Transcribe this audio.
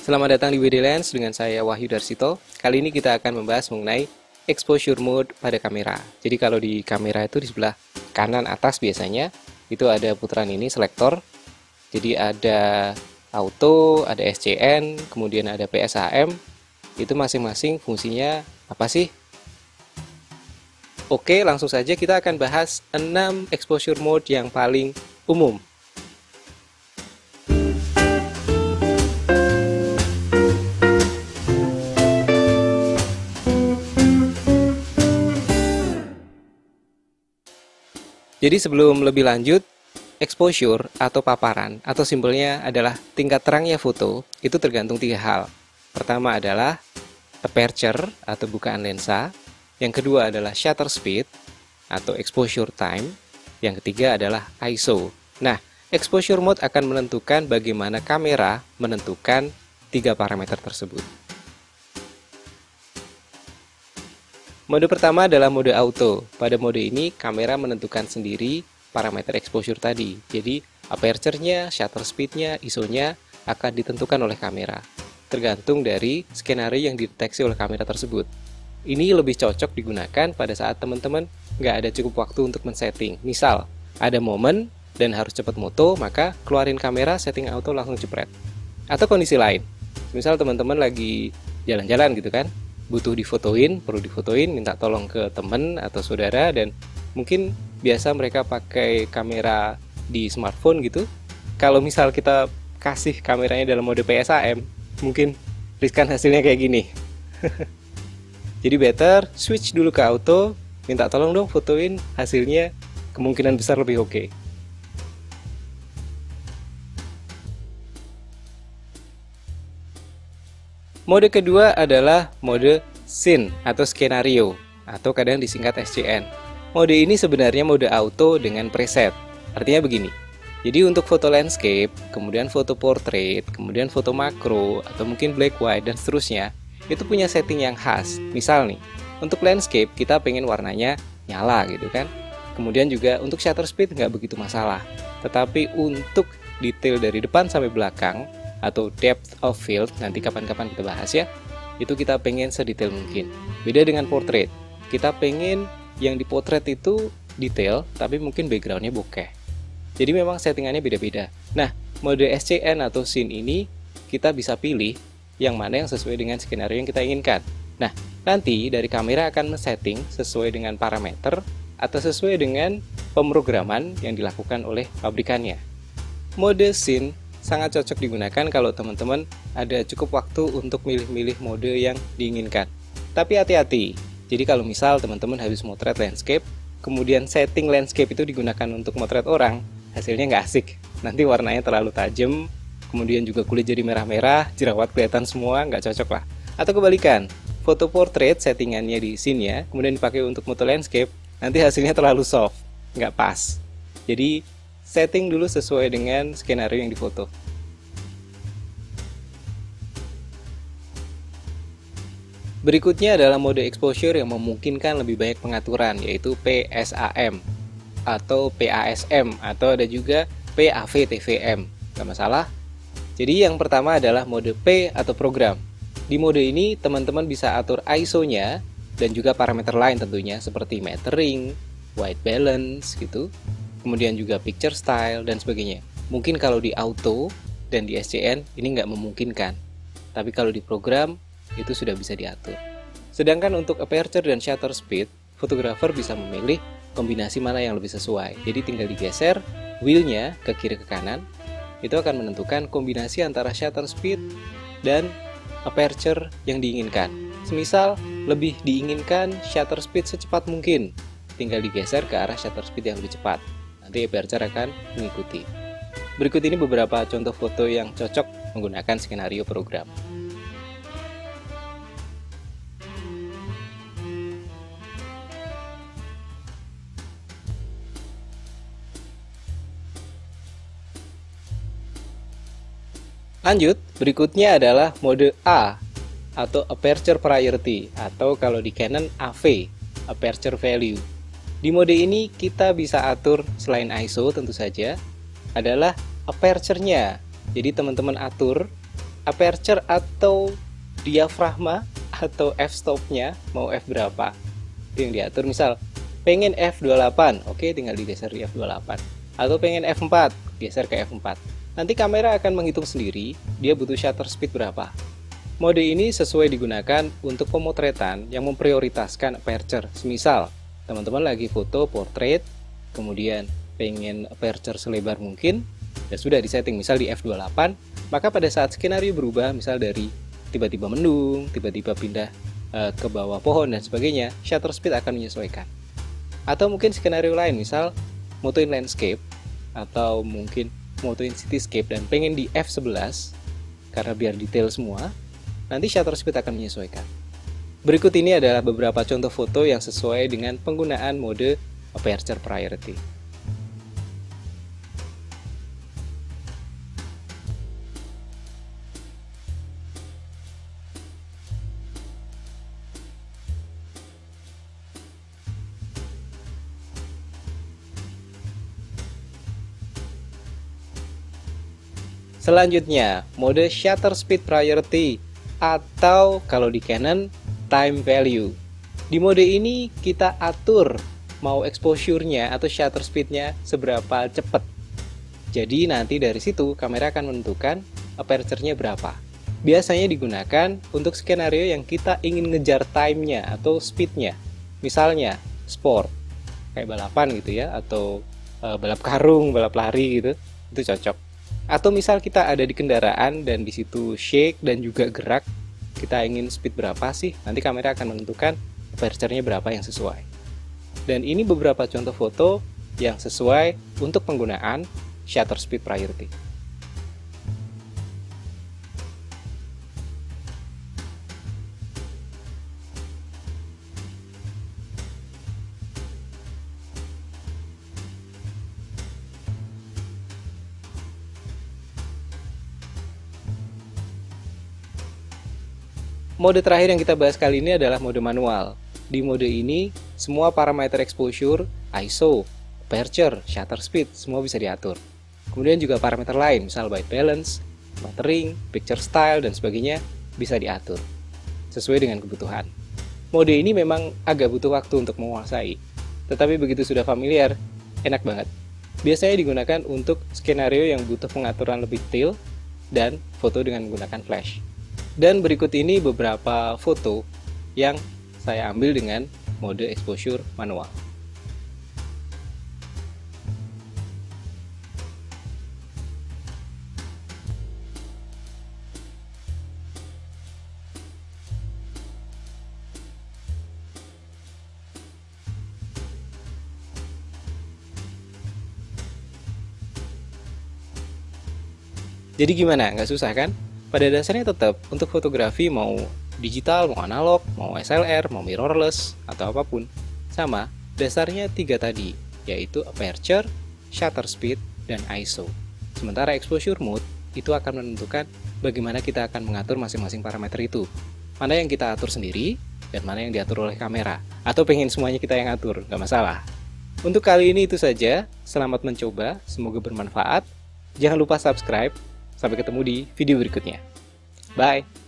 Selamat datang di WD Lens dengan saya Wahyu Darsito. Kali ini kita akan membahas mengenai exposure mode pada kamera. Jadi kalau di kamera itu di sebelah kanan atas biasanya itu ada putaran ini selektor. Jadi ada auto, ada SCN, kemudian ada PSAM. Itu masing-masing fungsinya apa sih? Oke, langsung saja kita akan bahas 6 exposure mode yang paling umum. Jadi sebelum lebih lanjut, exposure atau paparan atau simpelnya adalah tingkat terangnya foto itu tergantung 3 hal. Pertama adalah aperture atau bukaan lensa, yang kedua adalah shutter speed atau exposure time, yang ketiga adalah ISO. Nah, exposure mode akan menentukan bagaimana kamera menentukan 3 parameter tersebut. Mode pertama adalah mode auto. Pada mode ini, kamera menentukan sendiri parameter exposure tadi. Jadi, aperture-nya, shutter speed-nya, ISO-nya akan ditentukan oleh kamera. Tergantung dari skenario yang dideteksi oleh kamera tersebut. Ini lebih cocok digunakan pada saat teman-teman nggak ada cukup waktu untuk men-setting. Misal, ada momen dan harus cepat moto, maka keluarin kamera, setting auto langsung jepret. Atau kondisi lain. Misal teman-teman lagi jalan-jalan gitu kan, butuh difotoin, perlu difotoin, minta tolong ke teman atau saudara, dan mungkin biasa mereka pakai kamera di smartphone gitu. Kalau misal kita kasih kameranya dalam mode PSAM, mungkin riskan hasilnya kayak gini. Jadi better switch dulu ke auto, minta tolong dong fotoin, hasilnya kemungkinan besar lebih oke. Mode kedua adalah mode scene atau skenario, atau kadang disingkat SCN. Mode ini sebenarnya mode auto dengan preset. Artinya begini, jadi untuk foto landscape, kemudian foto portrait, kemudian foto makro, atau mungkin black white, dan seterusnya, itu punya setting yang khas. Misal nih, untuk landscape kita pengen warnanya nyala gitu kan. Kemudian juga untuk shutter speed nggak begitu masalah. Tetapi untuk detail dari depan sampai belakang, atau depth of field, nanti kapan-kapan kita bahas ya, itu kita pengen sedetail mungkin. Beda dengan portrait, kita pengen yang dipotret itu detail, tapi mungkin backgroundnya bokeh. Jadi memang settingannya beda-beda. Nah, mode SCN atau scene ini kita bisa pilih yang mana yang sesuai dengan skenario yang kita inginkan. Nah, nanti dari kamera akan men-setting sesuai dengan parameter atau sesuai dengan pemrograman yang dilakukan oleh pabrikannya. Mode scene sangat cocok digunakan kalau teman-teman ada cukup waktu untuk milih-milih mode yang diinginkan. Tapi hati-hati, jadi kalau misal teman-teman habis motret landscape, kemudian setting landscape itu digunakan untuk motret orang, hasilnya nggak asik. Nanti warnanya terlalu tajam, kemudian juga kulit jadi merah-merah, jerawat kelihatan semua, nggak cocok lah. Atau kebalikan, foto portrait settingannya di scene-nya, kemudian dipakai untuk moto landscape, nanti hasilnya terlalu soft, nggak pas. Jadi setting dulu sesuai dengan skenario yang difoto. Berikutnya adalah mode exposure yang memungkinkan lebih banyak pengaturan, yaitu PSAM atau PASM, atau ada juga PAV-TVM. Gak masalah. Jadi yang pertama adalah mode P atau program. Di mode ini teman-teman bisa atur ISO-nya dan juga parameter lain tentunya, seperti metering, white balance gitu. Kemudian juga picture style dan sebagainya. Mungkin kalau di auto dan di SCN ini nggak memungkinkan, tapi kalau di program itu sudah bisa diatur. Sedangkan untuk aperture dan shutter speed, fotografer bisa memilih kombinasi mana yang lebih sesuai. Jadi tinggal digeser wheel-nya ke kiri ke kanan, itu akan menentukan kombinasi antara shutter speed dan aperture yang diinginkan. Semisal lebih diinginkan shutter speed secepat mungkin, tinggal digeser ke arah shutter speed yang lebih cepat. Nanti aperture akan mengikuti. Berikut ini beberapa contoh foto yang cocok menggunakan skenario program. Lanjut, berikutnya adalah mode A atau Aperture Priority, atau kalau di Canon AV, Aperture Value. Di mode ini kita bisa atur selain ISO tentu saja adalah aperture-nya. Jadi teman-teman atur aperture atau diafragma atau f-stopnya mau f berapa, itu yang diatur. Misal pengen f28, oke, tinggal digeser di f28, atau pengen f4, geser ke f4. Nanti kamera akan menghitung sendiri dia butuh shutter speed berapa. Mode ini sesuai digunakan untuk pemotretan yang memprioritaskan aperture. Semisal teman-teman lagi foto portrait, kemudian pengen aperture selebar mungkin, dan sudah disetting misal di f28, maka pada saat skenario berubah, misal dari tiba-tiba mendung, tiba-tiba pindah ke bawah pohon dan sebagainya, shutter speed akan menyesuaikan. Atau mungkin skenario lain, misal motoin landscape atau mungkin motoin cityscape dan pengen di f11 karena biar detail semua, nanti shutter speed akan menyesuaikan. Berikut ini adalah beberapa contoh foto yang sesuai dengan penggunaan mode aperture priority. Selanjutnya, mode shutter speed priority atau kalau di Canon, time value. Di mode ini kita atur mau exposure-nya atau shutter speed-nya seberapa cepat. Jadi nanti dari situ kamera akan menentukan aperture-nya berapa. Biasanya digunakan untuk skenario yang kita ingin ngejar time-nya atau speed-nya. Misalnya sport, kayak balapan gitu ya, atau balap karung, balap lari gitu, itu cocok. Atau misal kita ada di kendaraan dan di situ shake dan juga gerak, kita ingin speed berapa sih? Nanti kamera akan menentukan aperture-nya berapa yang sesuai. Dan ini beberapa contoh foto yang sesuai untuk penggunaan shutter speed priority. Mode terakhir yang kita bahas kali ini adalah mode manual. Di mode ini, semua parameter exposure, ISO, aperture, shutter speed, semua bisa diatur. Kemudian juga parameter lain, misal white balance, mattering, picture style, dan sebagainya, bisa diatur sesuai dengan kebutuhan. Mode ini memang agak butuh waktu untuk menguasai, tetapi begitu sudah familiar, enak banget. Biasanya digunakan untuk skenario yang butuh pengaturan lebih detail dan foto dengan menggunakan flash. Dan berikut ini beberapa foto yang saya ambil dengan mode exposure manual. Jadi gimana? Nggak susah kan? Pada dasarnya tetap untuk fotografi mau digital, mau analog, mau SLR, mau mirrorless, atau apapun, sama, dasarnya 3 tadi, yaitu aperture, shutter speed, dan ISO. Sementara exposure mode itu akan menentukan bagaimana kita akan mengatur masing-masing parameter itu. Mana yang kita atur sendiri, dan mana yang diatur oleh kamera. Atau pengen semuanya kita yang atur, nggak masalah. Untuk kali ini itu saja, selamat mencoba, semoga bermanfaat. Jangan lupa subscribe. Sampai ketemu di video berikutnya. Bye!